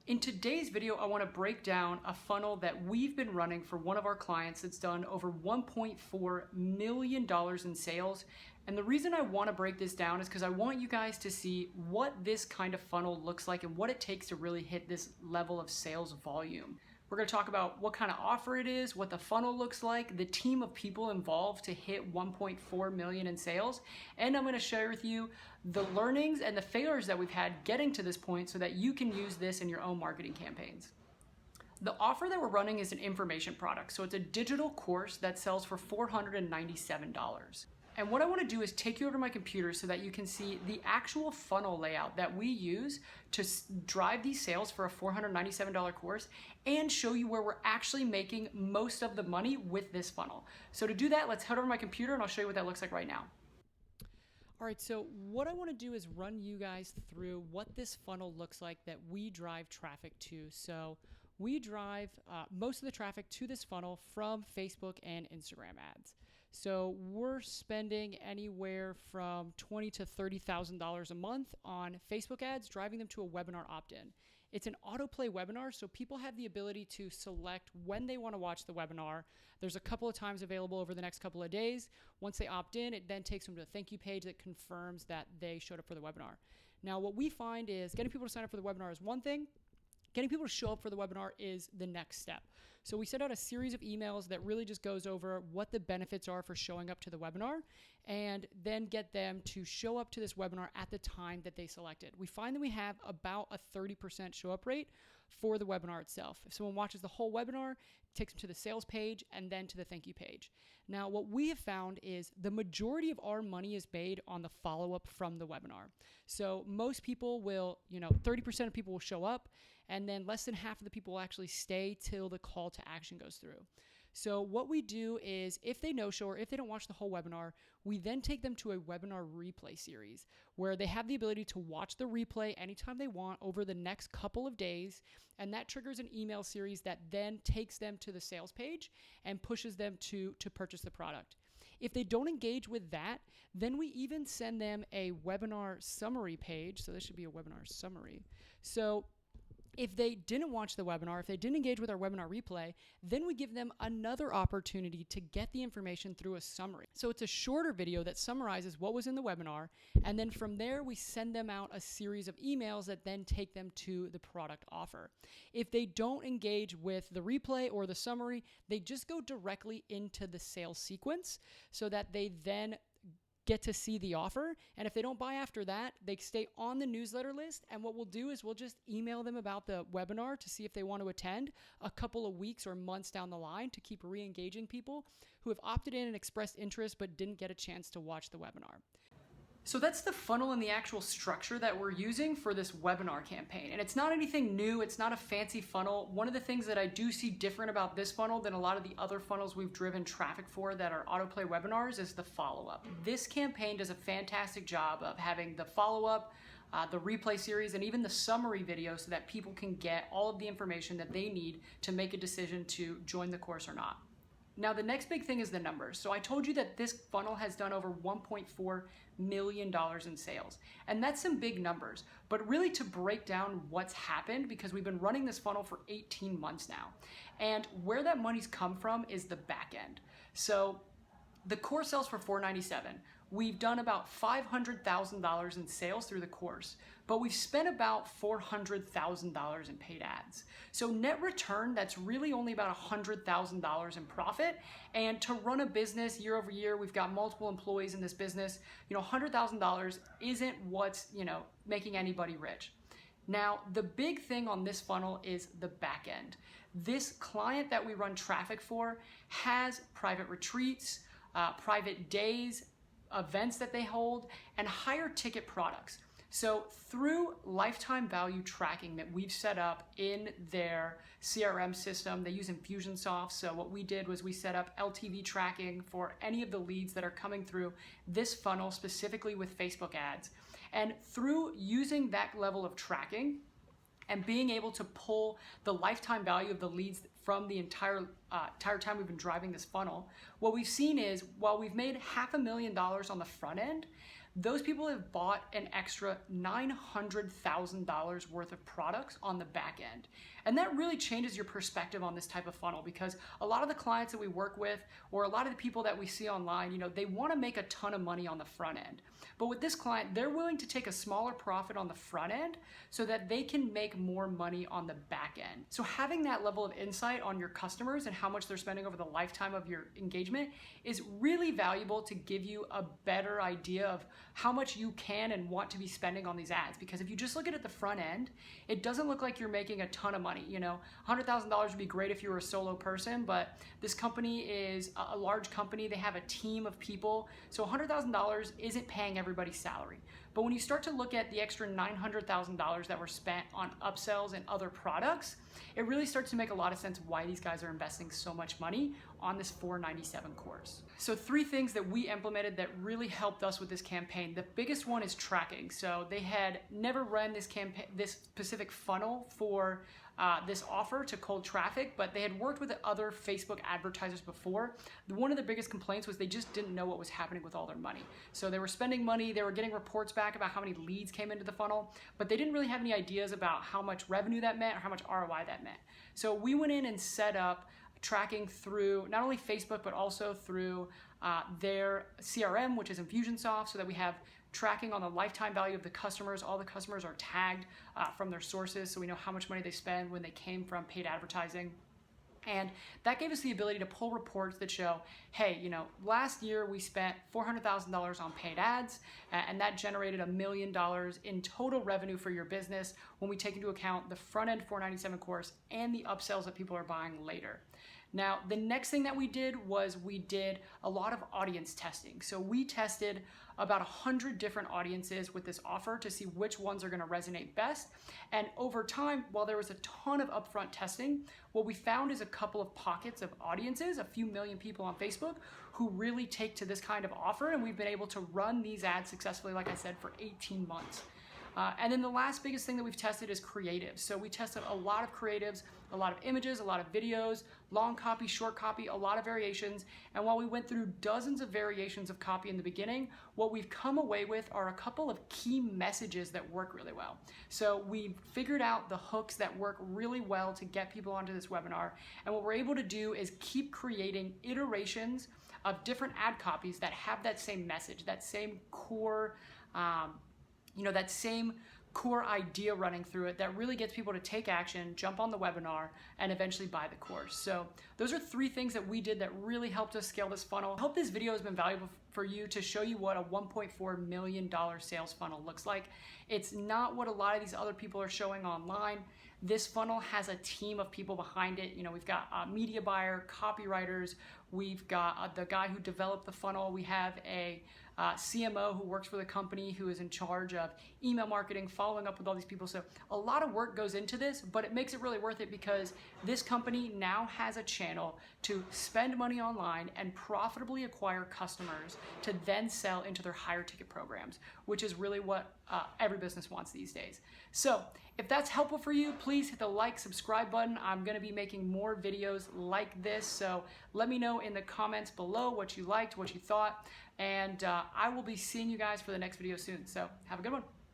In today's video, I want to break down a funnel that we've been running for one of our clients that's done over $1.4 million in sales. And the reason I want to break this down is because I want you guys to see what this kind of funnel looks like and what it takes to really hit this level of sales volume. We're going to talk about what kind of offer it is, what the funnel looks like, the team of people involved to hit 1.4 million in sales, and I'm going to share with you the learnings and the failures that we've had getting to this point so that you can use this in your own marketing campaigns. The offer that we're running is an information product, so it's a digital course that sells for $497. And what I want to do is take you over to my computer so that you can see the actual funnel layout that we use to drive these sales for a $497 course and show you where we're actually making most of the money with this funnel. So to do that, let's head over to my computer and I'll show you what that looks like right now. All right, so what I want to do is run you guys through what this funnel looks like that we drive traffic to. So we drive most of the traffic to this funnel from Facebook and Instagram ads. So we're spending anywhere from $20,000 to $30,000 a month on Facebook ads, driving them to a webinar opt-in. It's an autoplay webinar, so people have the ability to select when they want to watch the webinar. There's a couple of times available over the next couple of days. Once they opt in, it then takes them to a thank you page that confirms that they showed up for the webinar. Now, what we find is getting people to sign up for the webinar is one thing. Getting people to show up for the webinar is the next step. So we send out a series of emails that really just goes over what the benefits are for showing up to the webinar and then get them to show up to this webinar at the time that they selected. We find that we have about a 30% show up rate for the webinar itself. If someone watches the whole webinar, it takes them to the sales page and then to the thank you page. Now, what we have found is the majority of our money is made on the follow-up from the webinar. So most people will, 30% of people will show up, and then less than half of the people will actually stay till the call to action goes through. So what we do is if they no-show or if they don't watch the whole webinar, we then take them to a webinar replay series where they have the ability to watch the replay anytime they want over the next couple of days. And that triggers an email series that then takes them to the sales page and pushes them to purchase the product. If they don't engage with that, then we even send them a webinar summary page. So this should be a webinar summary. So if they didn't watch the webinar, if they didn't engage with our webinar replay, then we give them another opportunity to get the information through a summary. So it's a shorter video that summarizes what was in the webinar. And then from there, we send them out a series of emails that then take them to the product offer. If they don't engage with the replay or the summary, they just go directly into the sales sequence so that they then get to see the offer. And if they don't buy after that, they stay on the newsletter list. And what we'll do is we'll just email them about the webinar to see if they want to attend a couple of weeks or months down the line to keep re-engaging people who have opted in and expressed interest but didn't get a chance to watch the webinar. So that's the funnel and the actual structure that we're using for this webinar campaign. And it's not anything new. It's not a fancy funnel. One of the things that I do see different about this funnel than a lot of the other funnels we've driven traffic for that are autoplay webinars is the follow-up. This campaign does a fantastic job of having the follow-up, the replay series, and even the summary video so that people can get all of the information that they need to make a decision to join the course or not. Now, the next big thing is the numbers. So I told you that this funnel has done over $1.4 million in sales. And that's some big numbers. But really to break down what's happened, because we've been running this funnel for 18 months now. And where that money's come from is the back end. So the course sells for $497. We've done about $500,000 in sales through the course, but we've spent about $400,000 in paid ads. So net return, that's really only about $100,000 in profit. And to run a business year over year, we've got multiple employees in this business. $100,000 isn't what's, making anybody rich. Now, the big thing on this funnel is the back end. This client that we run traffic for has private retreats, private days, events that they hold, and higher ticket products. So through lifetime value tracking that we've set up in their CRM system, they use Infusionsoft. So what we did was we set up LTV tracking for any of the leads that are coming through this funnel, specifically with Facebook ads. And through using that level of tracking, and being able to pull the lifetime value of the leads from the entire time we've been driving this funnel, what we've seen is while we've made $500,000 on the front end, those people have bought an extra $900,000 worth of products on the back end. And that really changes your perspective on this type of funnel, because a lot of the clients that we work with, or a lot of the people that we see online, they want to make a ton of money on the front end. But with this client, they're willing to take a smaller profit on the front end so that they can make more money on the back end. So having that level of insight on your customers and how much they're spending over the lifetime of your engagement is really valuable to give you a better idea of how much you can and want to be spending on these ads. Because if you just look at the front end, it doesn't look like you're making a ton of money. $100,000 would be great if you were a solo person, but this company is a large company. They have a team of people. So $100,000 isn't paying everybody's salary. But when you start to look at the extra $900,000 that were spent on upsells and other products, it really starts to make a lot of sense why these guys are investing so much money on this $497 course. So 3 things that we implemented that really helped us with this campaign. The biggest one is tracking. So they had never run this specific funnel for this offer to cold traffic, but they had worked with other Facebook advertisers before. One of the biggest complaints was they just didn't know what was happening with all their money. So they were spending money, they were getting reports back about how many leads came into the funnel, but they didn't really have any ideas about how much revenue that meant or how much ROI that meant. So we went in and set up tracking through not only Facebook, but also through their CRM, which is Infusionsoft, so that we have tracking on the lifetime value of the customers. All the customers are tagged from their sources, so we know how much money they spend when they came from paid advertising. And that gave us the ability to pull reports that show, hey, last year we spent $400,000 on paid ads, and that generated $1 million in total revenue for your business when we take into account the front end $497 course and the upsells that people are buying later. Now, the next thing that we did was we did a lot of audience testing. So we tested about 100 different audiences with this offer to see which ones are going to resonate best. And over time, while there was a ton of upfront testing, what we found is a couple of pockets of audiences, a few million people on Facebook, who really take to this kind of offer. And we've been able to run these ads successfully, like I said, for 18 months. And then the last biggest thing that we've tested is creatives. So we tested a lot of creatives, a lot of images, a lot of videos, long copy, short copy, a lot of variations. And while we went through dozens of variations of copy in the beginning, what we've come away with are a couple of key messages that work really well. So we figured out the hooks that work really well to get people onto this webinar. And what we're able to do is keep creating iterations of different ad copies that have that same message, that same core that same core idea running through it that really gets people to take action, jump on the webinar, and eventually buy the course. So those are 3 things that we did that really helped us scale this funnel. I hope this video has been valuable for you to show you what a $1.4 million sales funnel looks like. It's not what a lot of these other people are showing online. This funnel has a team of people behind it. We've got a media buyer, copywriters, we've got the guy who developed the funnel, we have a CMO who works for the company who is in charge of email marketing, following up with all these people. So a lot of work goes into this, but it makes it really worth it because this company now has a channel to spend money online and profitably acquire customers to then sell into their higher ticket programs, which is really what every business wants these days. So if that's helpful for you, please hit the like, subscribe button. I'm gonna be making more videos like this. So let me know in the comments below what you liked, what you thought, and I will be seeing you guys for the next video soon. So have a good one.